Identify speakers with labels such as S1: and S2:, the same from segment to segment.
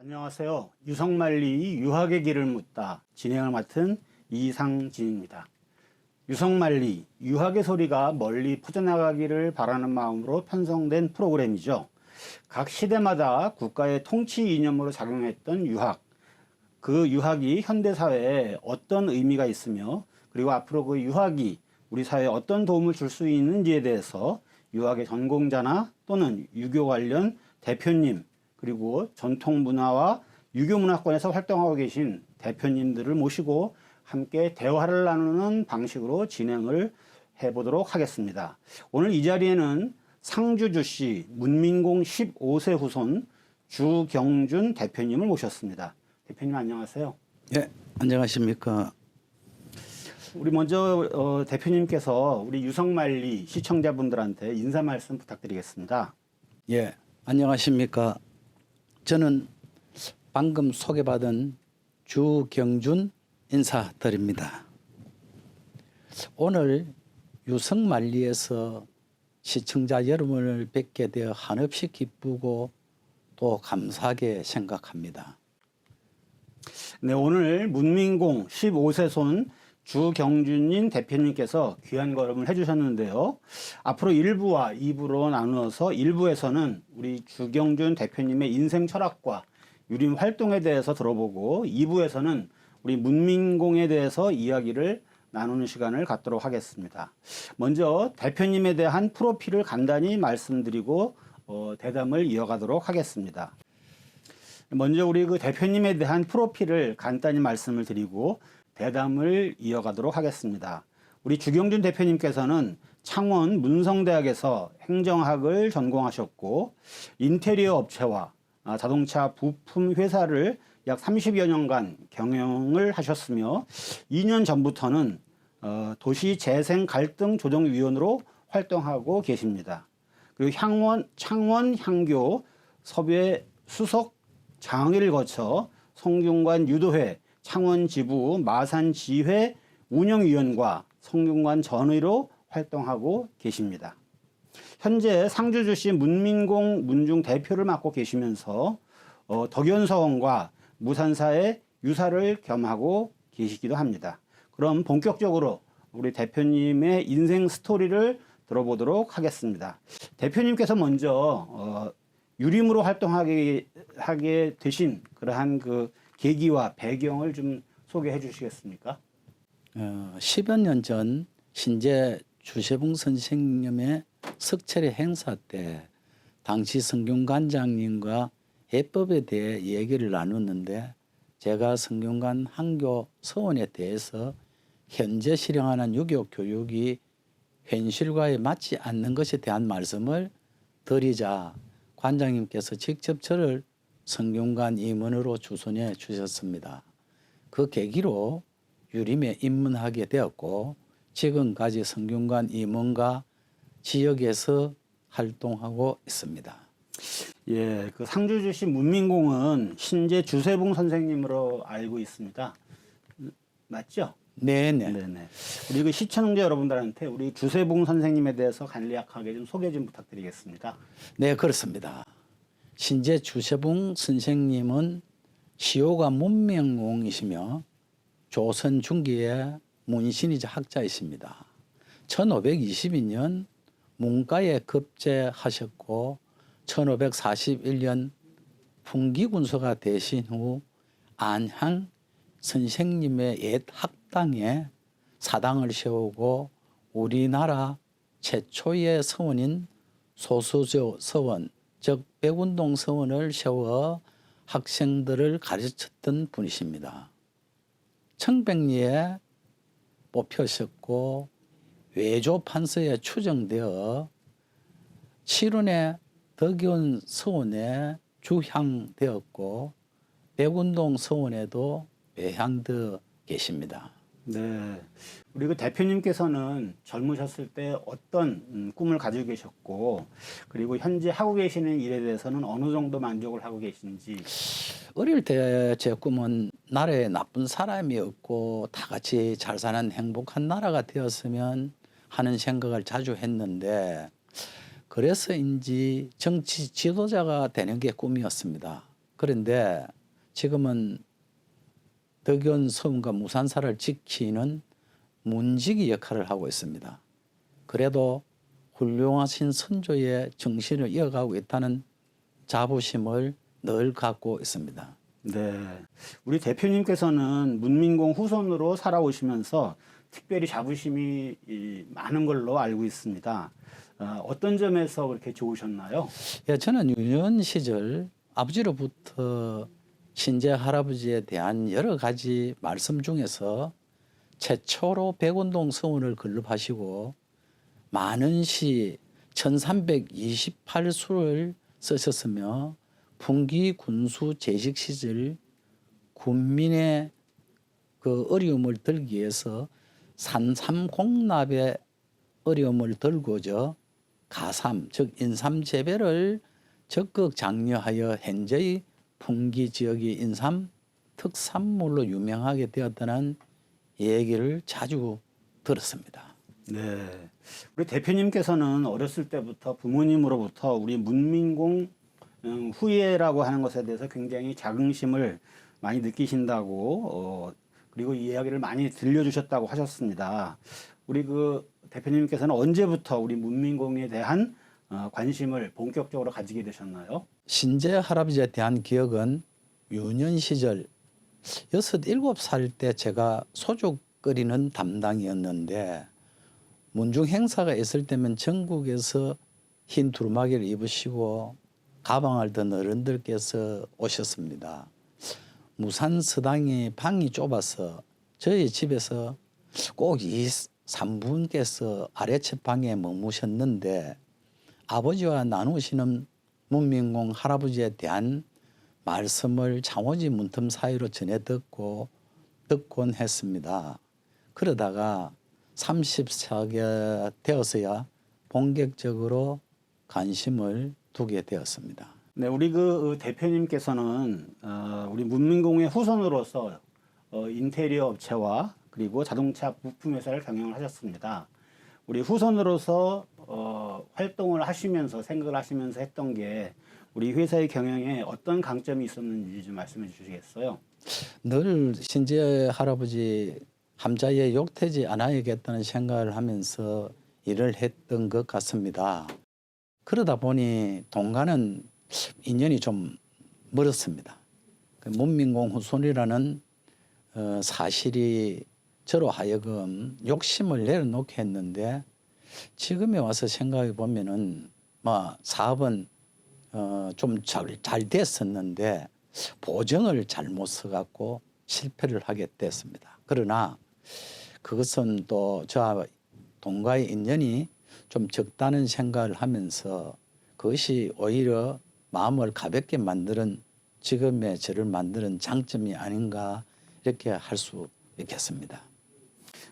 S1: 안녕하세요. 유성만리 유학의 길을 묻다 진행을 맡은 이상진입니다. 유성만리 유학의 소리가 멀리 퍼져나가기를 바라는 마음으로 편성된 프로그램이죠. 각 시대마다 국가의 통치 이념으로 작용했던 유학, 그 유학이 현대사회에 어떤 의미가 있으며 그리고 앞으로 그 유학이 우리 사회에 어떤 도움을 줄 수 있는지에 대해서 유학의 전공자나 또는 유교 관련 대표님 그리고 전통문화와 유교문화권에서 활동하고 계신 대표님들을 모시고 함께 대화를 나누는 방식으로 진행을 해보도록 하겠습니다. 오늘 이 자리에는 상주주시 문민공 15세 후손 주경준 대표님을 모셨습니다. 대표님 안녕하세요.
S2: 네, 안녕하십니까.
S1: 우리 먼저 대표님께서 우리 유성만리 시청자분들한테 인사 말씀 부탁드리겠습니다.
S2: 예, 안녕하십니까. 저는 방금 소개받은 주경준 인사드립니다. 오늘 유성만리에서 시청자 여러분을 뵙게 되어 한없이 기쁘고 또 감사하게 생각합니다.
S1: 네, 오늘 문민공 15세 손 주경준인 대표님께서 귀한 걸음을 해주셨는데요. 앞으로 1부와 2부로 나누어서 1부에서는 우리 주경준 대표님의 인생 철학과 유림 활동에 대해서 들어보고 2부에서는 우리 문민공에 대해서 이야기를 나누는 시간을 갖도록 하겠습니다. 먼저 대표님에 대한 프로필을 간단히 말씀드리고 대담을 이어가도록 하겠습니다. 먼저 우리 그 대표님에 대한 프로필을 간단히 말씀을 드리고 대담을 이어가도록 하겠습니다. 우리 주경준 대표님께서는 창원 문성대학에서 행정학을 전공하셨고 인테리어 업체와 자동차 부품 회사를 약 30여 년간 경영을 하셨으며 2년 전부터는 도시재생갈등조정위원으로 활동하고 계십니다. 그리고 창원 향교 섭외 수석 장의를 거쳐 성균관 유도회 창원지부 마산지회 운영위원과 성균관 전의로 활동하고 계십니다. 현재 상주주시 문민공 문중 대표를 맡고 계시면서 덕연서원과 무산사의 유사를 겸하고 계시기도 합니다. 그럼 본격적으로 우리 대표님의 인생 스토리를 들어보도록 하겠습니다. 대표님께서 먼저 유림으로 활동하게 되신 그러한 그 계기와 배경을 좀 소개해 주시겠습니까?
S2: 10여 년 전 신재 주세봉 선생님의 석철의 행사 때 당시 성균관장님과 해법에 대해 얘기를 나눴는데 제가 성균관 항교 서원에 대해서 현재 실행하는 유교 교육이 현실과에 맞지 않는 것에 대한 말씀을 드리자 관장님께서 직접 저를 성균관 임원으로 추선해 주셨습니다. 그 계기로 유림에 입문하게 되었고 지금까지 성균관 임원과 지역에서 활동하고 있습니다.
S1: 예, 그 상주주시 문민공은 신재 주세봉 선생님으로 알고 있습니다. 맞죠?
S2: 네네.
S1: 네네. 우리 그 시청자 여러분들한테 우리 주세봉 선생님에 대해서 간략하게 좀 소개 좀 부탁드리겠습니다.
S2: 네, 그렇습니다. 신재 주세봉 선생님은 시호가 문명공이시며 조선 중기의 문신이자 학자이십니다. 1522년 문과에 급제하셨고 1541년 풍기군소가 되신 후 안향 선생님의 옛 학당에 사당을 세우고 우리나라 최초의 서원인 소수조 서원 즉 백운동 서원을 세워 학생들을 가르쳤던 분이십니다. 청백리에 뽑히셨고 외조 판서에 추정되어 칠운의 덕연 서원에 주향되었고 백운동 서원에도 배향되어 계십니다.
S1: 네. 우리 그 대표님께서는 젊으셨을 때 어떤 꿈을 가지고 계셨고 그리고 현재 하고 계시는 일에 대해서는 어느 정도 만족을 하고 계신지.
S2: 어릴 때 제 꿈은 나라에 나쁜 사람이 없고 다 같이 잘 사는 행복한 나라가 되었으면 하는 생각을 자주 했는데 그래서인지 정치 지도자가 되는 게 꿈이었습니다. 그런데 지금은 덕연 서문과 무산사를 지키는 문지기 역할을 하고 있습니다. 그래도 훌륭하신 선조의 정신을 이어가고 있다는 자부심을 늘 갖고 있습니다.
S1: 네. 우리 대표님께서는 문민공 후손으로 살아오시면서 특별히 자부심이 많은 걸로 알고 있습니다. 어떤 점에서 그렇게 좋으셨나요?
S2: 예, 저는 유년 시절 아버지로부터 신제 할아버지에 대한 여러 가지 말씀 중에서 최초로 백운동 서문을 건립하시고 많은 시 1328수를 쓰셨으며 풍기 군수 재직 시절 군민의 그 어려움을 들기 위해서 산삼공납의 어려움을 들고저 가삼 즉 인삼 재배를 적극 장려하여 현재의 풍기 지역이 인삼 특산물로 유명하게 되었다는 얘기를 자주 들었습니다.
S1: 네. 우리 대표님께서는 어렸을 때부터 부모님으로부터 우리 문민공 후예라고 하는 것에 대해서 굉장히 자긍심을 많이 느끼신다고 그리고 이 이야기를 많이 들려주셨다고 하셨습니다. 우리 그 대표님께서는 언제부터 우리 문민공에 대한 관심을 본격적으로 가지게 되셨나요?
S2: 신제 할아버지에 대한 기억은 유년 시절 6, 7살 때 제가 소주 끓이는 담당이었는데 문중 행사가 있을 때면 전국에서 흰 두루마기를 입으시고 가방을 든 어른들께서 오셨습니다. 무산 서당이 방이 좁아서 저희 집에서 꼭 이 3분께서 아래층 방에 머무셨는데 아버지와 나누시는 문민공 할아버지에 대한 말씀을 창호지 문틈 사이로 전해 듣곤 했습니다. 그러다가 30세가 되어서야 본격적으로 관심을 두게 되었습니다.
S1: 네, 우리 그 대표님께서는 우리 문민공의 후손으로서 인테리어 업체와 그리고 자동차 부품 회사를 경영을 하셨습니다. 우리 후손으로서 활동을 하시면서 생각을 하시면서 했던 게 우리 회사의 경영에 어떤 강점이 있었는지 좀 말씀해 주시겠어요?
S2: 늘 신재 할아버지 함자에 욕되지 않아야겠다는 생각을 하면서 일을 했던 것 같습니다. 그러다 보니 동가는 인연이 좀 멀었습니다. 그 문민공 후손이라는 사실이 저로 하여금 욕심을 내려놓게 했는데 지금에 와서 생각해 보면은 사업은 좀 잘 됐었는데 보정을 잘못 써갖고 실패를 하게 됐습니다. 그러나 그것은 또 저와 동가의 인연이 좀 적다는 생각을 하면서 그것이 오히려 마음을 가볍게 만드는 지금의 저를 만드는 장점이 아닌가 이렇게 할 수 있겠습니다.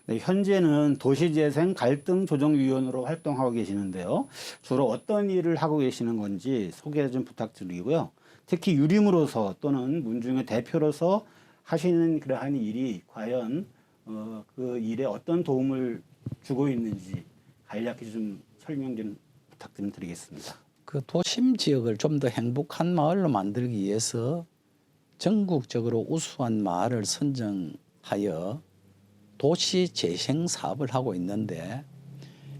S1: 네, 현재는 도시재생 갈등조정위원으로 활동하고 계시는데요. 주로 어떤 일을 하고 계시는 건지 소개 좀 부탁드리고요. 특히 유림으로서 또는 문중의 대표로서 하시는 그러한 일이 과연 그 일에 어떤 도움을 주고 있는지 간략히 좀 설명 좀 부탁드리겠습니다.
S2: 그 도심 지역을 좀 더 행복한 마을로 만들기 위해서 전국적으로 우수한 마을을 선정하여 도시 재생 사업을 하고 있는데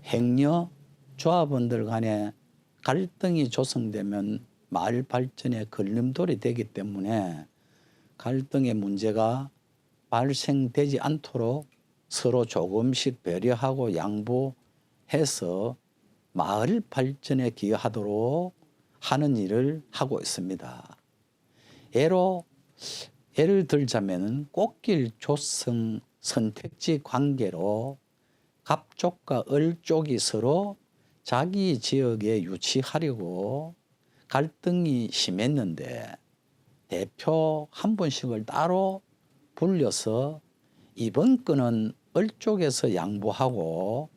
S2: 행여 조합원들 간에 갈등이 조성되면 마을 발전에 걸림돌이 되기 때문에 갈등의 문제가 발생되지 않도록 서로 조금씩 배려하고 양보해서 마을 발전에 기여하도록 하는 일을 하고 있습니다. 예를 들자면 꽃길 조성 선택지 관계로 갑쪽과 을쪽이 서로 자기 지역에 유치하려고 갈등이 심했는데 대표 한 분씩을 따로 불려서 이번 건은 을쪽에서 양보하고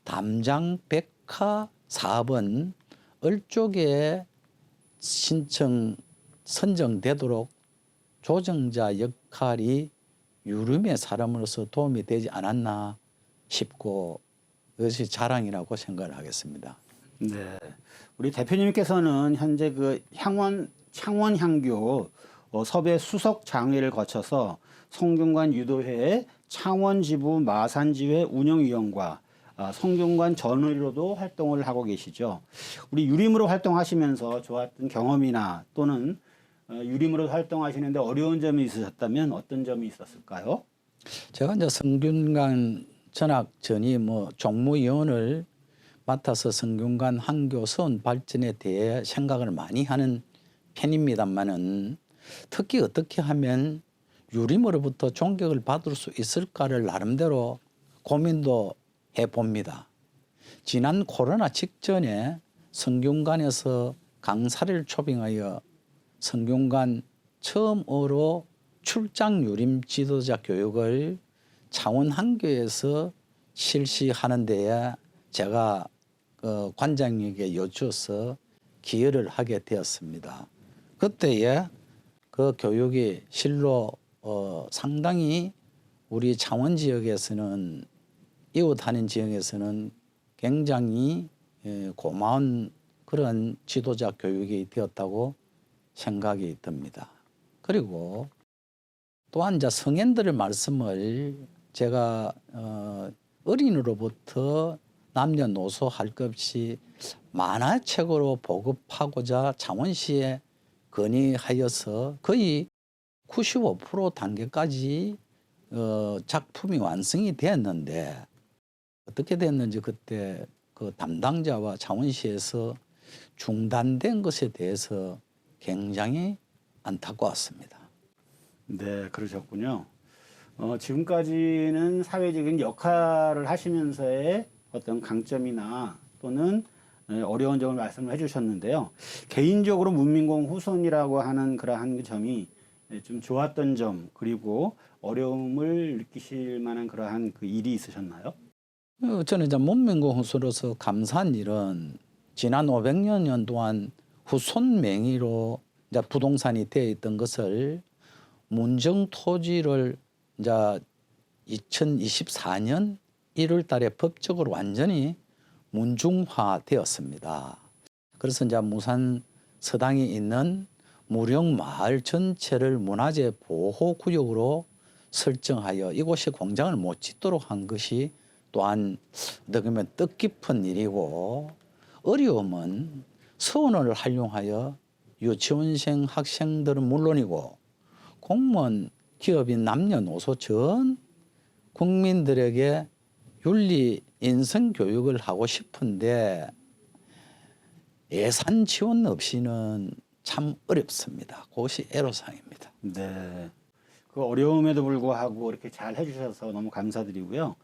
S2: 담장 백화 사업은 을쪽에 선정되도록 조정자 역할이 유름의 사람으로서 도움이 되지 않았나 싶고 그것이 자랑이라고 생각을 하겠습니다.
S1: 네, 우리 대표님께서는 현재 그 향원 창원향교 섭외 수석 장회를 거쳐서 성균관 유도회의 창원지부 마산지회 운영위원과 성균관 전의로도 활동을 하고 계시죠. 우리 유림으로 활동하시면서 좋았던 경험이나 또는 유림으로 활동하시는데 어려운 점이 있으셨다면 어떤 점이 있었을까요?
S2: 제가 이제 성균관 전학 전이 종무위원을 맡아서 성균관 항교 서원 발전에 대해 생각을 많이 하는 편입니다만은 특히 어떻게 하면 유림으로부터 존경을 받을 수 있을까를 나름대로 고민도 해봅니다. 지난 코로나 직전에 성균관에서 강사를 초빙하여 성균관 처음으로 출장 유림 지도자 교육을 창원 항교에서 실시하는 데에 제가 관장에게 여쭈어서 기여를 하게 되었습니다. 그때에 그 교육이 실로 상당히 우리 창원 지역에서는 이웃하는 지역에서는 굉장히 고마운 그런 지도자 교육이 되었다고 생각이 듭니다. 그리고 또한 이제 성현들의 말씀을 제가 어린이로부터 남녀노소 할 것 없이 만화책으로 보급하고자 창원시에 건의하여서 거의 95% 단계까지 작품이 완성이 되었는데 어떻게 됐는지 그때 그 담당자와 창원시에서 중단된 것에 대해서 굉장히 안타까웠습니다.
S1: 네, 그러셨군요. 지금까지는 사회적인 역할을 하시면서의 어떤 강점이나 또는 어려운 점을 말씀을 해주셨는데요. 개인적으로 문민공 후손이라고 하는 그러한 점이 좀 좋았던 점 그리고 어려움을 느끼실 만한 그러한 그 일이 있으셨나요?
S2: 저는 이제 문민공 후손으로서 감사한 일은 지난 500년 동안 후손 명의로 이제 부동산이 되어 있던 것을 문정 토지를 이제 2024년 1월 달에 법적으로 완전히 문중화 되었습니다. 그래서 이제 무산 서당이 있는 무령 마을 전체를 문화재 보호 구역으로 설정하여 이곳에 공장을 못 짓도록 한 것이 또한 어떻게 보면 뜻깊은 일이고, 어려움은 서원을 활용하여 유치원생 학생들은 물론이고 공무원 기업인 남녀노소 전 국민들에게 윤리 인성 교육을 하고 싶은데 예산 지원 없이는 참 어렵습니다. 그것이 애로사항입니다.
S1: 네. 그 어려움에도 불구하고 이렇게 잘 해주셔서 너무 감사드리고요.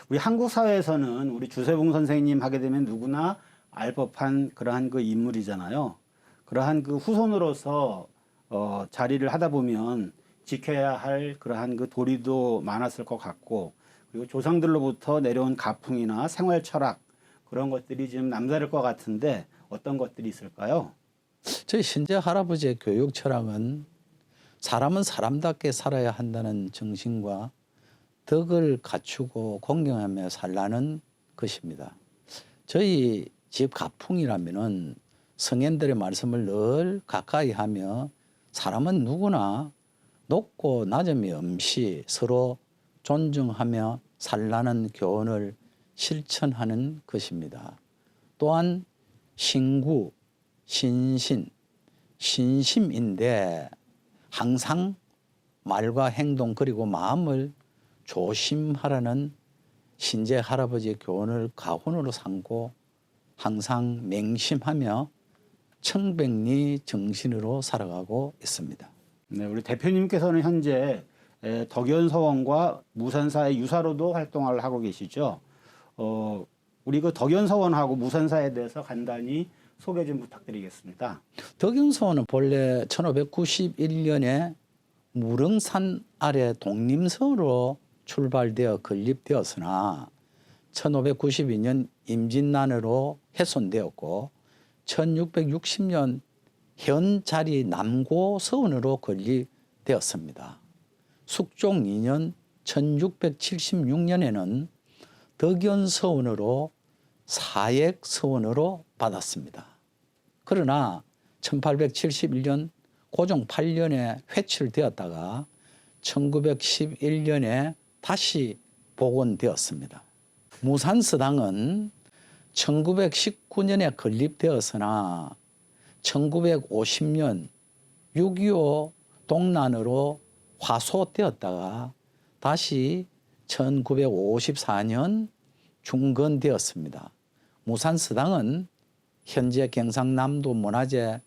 S1: 우리 한국 사회에서는 우리 주세봉 선생님 하게 되면 누구나 알 법한 그러한 그 인물이잖아요. 그러한 그 후손으로서 자리를 하다 보면 지켜야 할 그러한 그 도리도 많았을 것 같고, 그리고 조상들로부터 내려온 가풍이나 생활 철학 그런 것들이 좀 남다를 것 같은데 어떤 것들이 있을까요?
S2: 저희 신재 할아버지의 교육 철학은 사람은 사람답게 살아야 한다는 정신과 덕을 갖추고 공경하며 살라는 것입니다. 저희 집 가풍이라면은 성현들의 말씀을 늘 가까이 하며 사람은 누구나 높고 낮음이 없이 서로 존중하며 살라는 교훈을 실천하는 것입니다. 또한 신구, 신신, 신심인데 항상 말과 행동 그리고 마음을 조심하라는 신재 할아버지의 교훈을 가훈으로 삼고 항상 맹심하며 청백리 정신으로 살아가고 있습니다.
S1: 네, 우리 대표님께서는 현재 덕연서원과 무산사의 유사로도 활동을 하고 계시죠. 우리 그 덕연서원하고 무산사에 대해서 간단히 소개 좀 부탁드리겠습니다.
S2: 덕연서원은 본래 1591년에 무릉산 아래 독림선으로 출발되어 건립되었으나 1592년 임진난으로 훼손되었고 1660년 현 자리 남고서원으로 건립되었습니다. 숙종 2년 1676년에는 덕연서원으로 사액서원으로 받았습니다. 그러나 1871년 고종 8년에 회칠되었다가 1911년에 다시 복원되었습니다. 무산서당은 1919년에 건립되었으나 1950년 6.25 동란으로 화소되었다가 다시 1954년 중건되었습니다. 무산서당은 현재 경상남도 문화재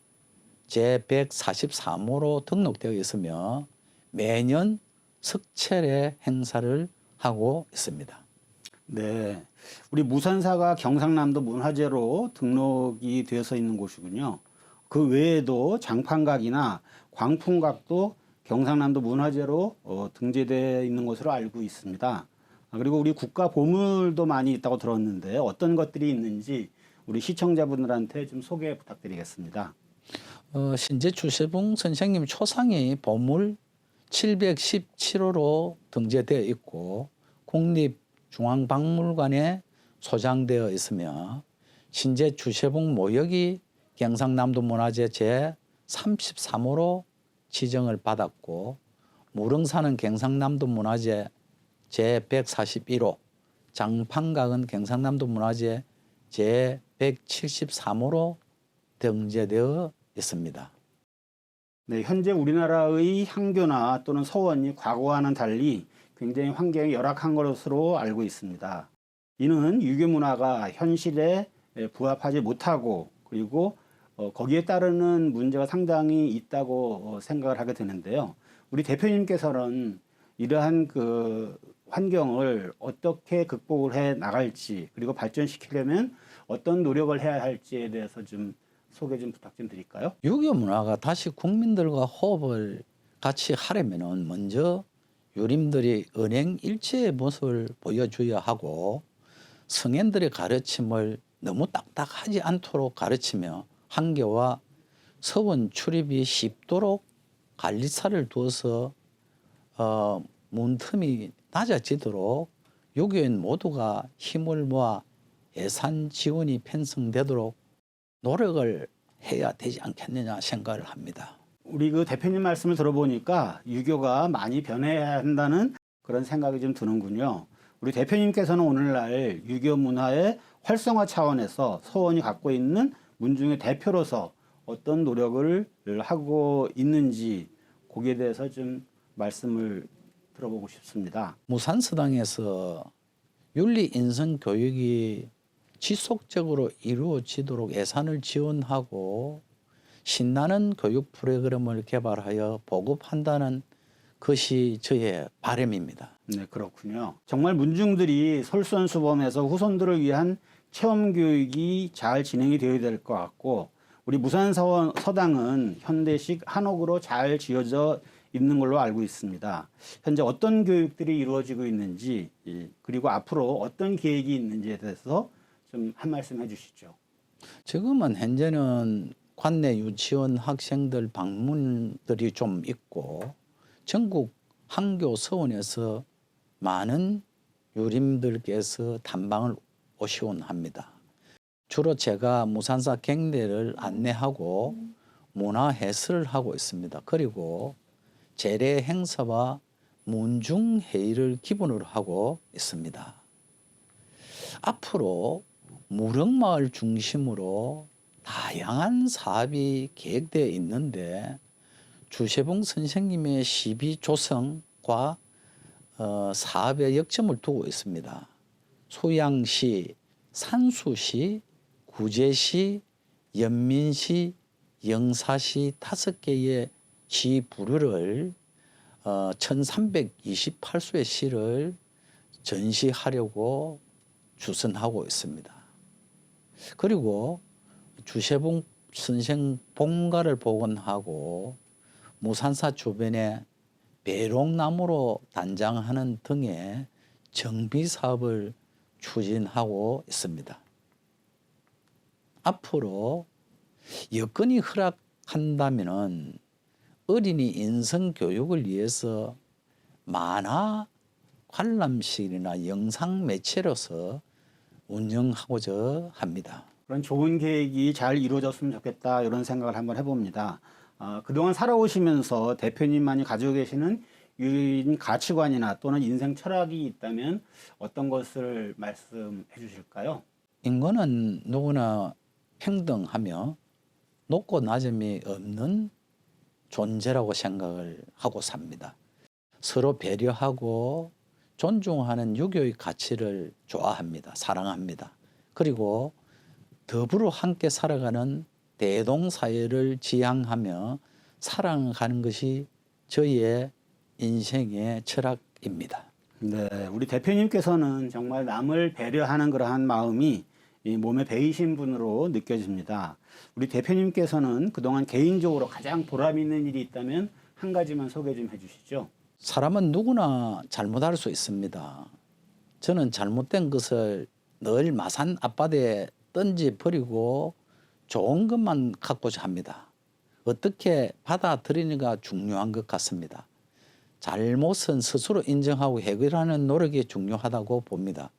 S2: 제143호로 등록되어 있으며 매년 석철의 행사를 하고 있습니다.
S1: 네, 우리 무산사가 경상남도 문화재로 등록이 되어서 있는 곳이군요. 그 외에도 장판각이나 광풍각도 경상남도 문화재로 등재되어 있는 것으로 알고 있습니다. 그리고 우리 국가 보물도 많이 있다고 들었는데 어떤 것들이 있는지 우리 시청자분들한테 좀 소개 부탁드리겠습니다.
S2: 신재 주세봉 선생님 초상이 보물 717호로 등재되어 있고 국립중앙박물관에 소장되어 있으며 신재 주세봉 모역이 경상남도 문화재 제33호로 지정을 받았고 무릉산은 경상남도 문화재 제141호, 장판각은 경상남도 문화재 제173호로 등재되어 있습니다.
S1: 네, 현재 우리나라의 향교나 또는 서원이 과거와는 달리 굉장히 환경이 열악한 것으로 알고 있습니다. 이는 유교 문화가 현실에 부합하지 못하고 그리고 거기에 따르는 문제가 상당히 있다고 생각을 하게 되는데요. 우리 대표님께서는 이러한 그 환경을 어떻게 극복을 해 나갈지 그리고 발전시키려면 어떤 노력을 해야 할지에 대해서 좀 소개 좀 부탁 좀 드릴까요?
S2: 유교 문화가 다시 국민들과 호흡을 같이 하려면 먼저 유림들이 언행 일체의 모습을 보여줘야 하고 성현들의 가르침을 너무 딱딱하지 않도록 가르치며 한계와 서원 출입이 쉽도록 관리사를 두어서 문틈이 낮아지도록 유교인 모두가 힘을 모아 예산 지원이 편성되도록 노력을 해야 되지 않겠느냐 생각을 합니다.
S1: 우리 그 대표님 말씀을 들어보니까 유교가 많이 변해야 한다는 그런 생각이 좀 드는군요. 우리 대표님께서는 오늘날 유교 문화의 활성화 차원에서 서원이 갖고 있는 문중의 대표로서 어떤 노력을 하고 있는지 거기에 대해서 좀 말씀을 들어보고 싶습니다.
S2: 무산서당에서 윤리 인성 교육이 지속적으로 이루어지도록 예산을 지원하고 신나는 교육 프로그램을 개발하여 보급한다는 것이 저의 바람입니다.
S1: 네, 그렇군요. 정말 문중들이 솔선수범해서 후손들을 위한 체험 교육이 잘 진행이 되어야 될 것 같고 우리 무산서당은 현대식 한옥으로 잘 지어져 있는 걸로 알고 있습니다. 현재 어떤 교육들이 이루어지고 있는지 그리고 앞으로 어떤 계획이 있는지에 대해서 좀 한 말씀 해주시죠.
S2: 지금은 현재는 관내 유치원 학생들 방문들이 좀 있고 전국 한교 서원에서 많은 유림들께서 탐방을 오시곤 합니다. 주로 제가 무산사 경례를 안내하고 문화 해설을 하고 있습니다. 그리고 제례 행사와 문중 회의를 기본으로 하고 있습니다. 앞으로 무릉마을 중심으로 다양한 사업이 계획되어 있는데 주세봉 선생님의 시비 조성과 사업에 역점을 두고 있습니다. 소양시, 산수시, 구제시, 연민시, 영사시 5개의 시 부류를 1328수의 시를 전시하려고 추진하고 있습니다. 그리고 주세봉 선생 본가를 복원하고 무산사 주변에 배롱나무로 단장하는 등의 정비 사업을 추진하고 있습니다. 앞으로 여건이 허락한다면 어린이 인성 교육을 위해서 만화 관람실이나 영상 매체로서 운영하고자 합니다.
S1: 그런 좋은 계획이 잘 이루어졌으면 좋겠다 이런 생각을 한번 해봅니다. 그동안 살아오시면서 대표님만이 가지고 계시는 유인 가치관이나 또는 인생 철학이 있다면 어떤 것을 말씀해 주실까요?
S2: 인간은 누구나 평등하며 높고 낮음이 없는 존재라고 생각을 하고 삽니다. 서로 배려하고 존중하는 유교의 가치를 좋아합니다. 사랑합니다. 그리고 더불어 함께 살아가는 대동사회를 지향하며 살아가는 것이 저희의 인생의 철학입니다.
S1: 네, 우리 대표님께서는 정말 남을 배려하는 그러한 마음이 이 몸에 배이신 분으로 느껴집니다. 우리 대표님께서는 그동안 개인적으로 가장 보람 있는 일이 있다면 한 가지만 소개 좀 해주시죠.
S2: 사람은 누구나 잘못할 수 있습니다. 저는 잘못된 것을 늘 마산 앞바다에 던지 버리고 좋은 것만 갖고자 합니다. 어떻게 받아들이는가 중요한 것 같습니다. 잘못은 스스로 인정하고 해결하는 노력이 중요하다고 봅니다.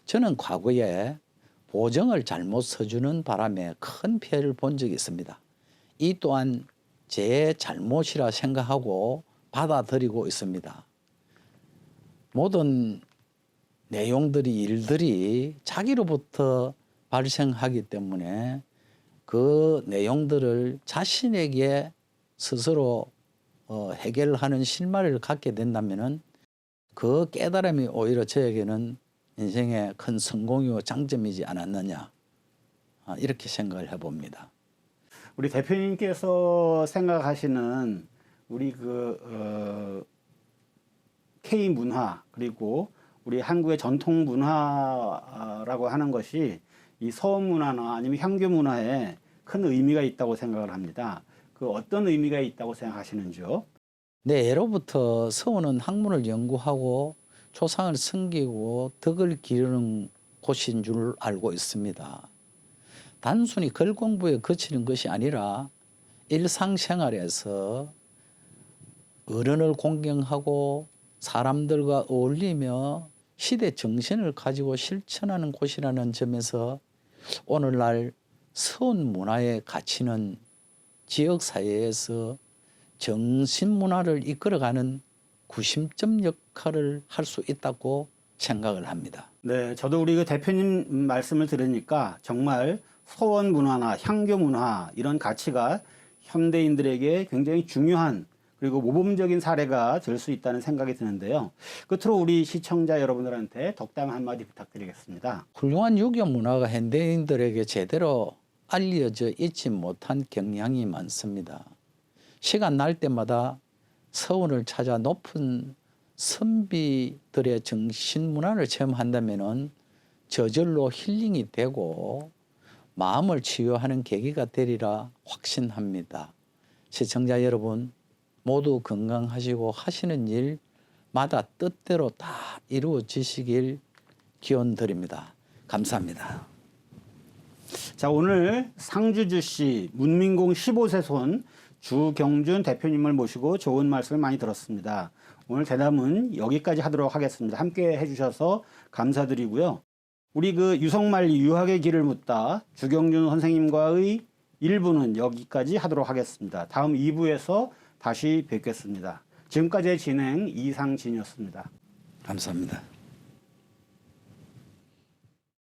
S2: 저는 과거에 보정을 잘못 써주는 바람에 큰 피해를 본 적이 있습니다. 이 또한 제 잘못이라 생각하고 받아들이고 있습니다. 모든 내용들이 일들이 자기로부터 발생하기 때문에 그 내용들을 자신에게 스스로 해결하는 실마리를 갖게 된다면 그 깨달음이 오히려 저에게는 인생의 큰 성공이고 장점이지 않았느냐 이렇게 생각을 해봅니다.
S1: 우리 대표님께서 생각하시는 우리 K 문화 그리고 우리 한국의 전통 문화라고 하는 것이 이 서원 문화나 아니면 향교 문화에 큰 의미가 있다고 생각을 합니다. 그 어떤 의미가 있다고 생각하시는지요?
S2: 네, 예로부터 서원은 학문을 연구하고 조상을 섬기고 덕을 기르는 곳인 줄 알고 있습니다. 단순히 글 공부에 그치는 것이 아니라 일상생활에서 어른을 공경하고 사람들과 어울리며 시대 정신을 가지고 실천하는 곳이라는 점에서 오늘날 서원 문화의 가치는 지역사회에서 정신문화를 이끌어가는 구심점 역할을 할 수 있다고 생각을 합니다.
S1: 네, 저도 우리 그 대표님 말씀을 들으니까 정말 서원 문화나 향교 문화 이런 가치가 현대인들에게 굉장히 중요한 그리고 모범적인 사례가 될 수 있다는 생각이 드는데요. 끝으로 우리 시청자 여러분들한테 덕담 한마디 부탁드리겠습니다.
S2: 훌륭한 유교 문화가 현대인들에게 제대로 알려져 있지 못한 경향이 많습니다. 시간 날 때마다 서원을 찾아 높은 선비들의 정신문화를 체험한다면 저절로 힐링이 되고 마음을 치유하는 계기가 되리라 확신합니다. 시청자 여러분 모두 건강하시고 하시는 일마다 뜻대로 다 이루어지시길 기원드립니다. 감사합니다.
S1: 자, 오늘 상주주시 문민공 15세 손 주경준 대표님을 모시고 좋은 말씀을 많이 들었습니다. 오늘 대담은 여기까지 하도록 하겠습니다. 함께 해주셔서 감사드리고요. 우리 그 유성만리 유학의 길을 묻다 주경준 선생님과의 1부는 여기까지 하도록 하겠습니다. 다음 2부에서 다시 뵙겠습니다. 지금까지의 진행 이상진이었습니다.
S2: 감사합니다.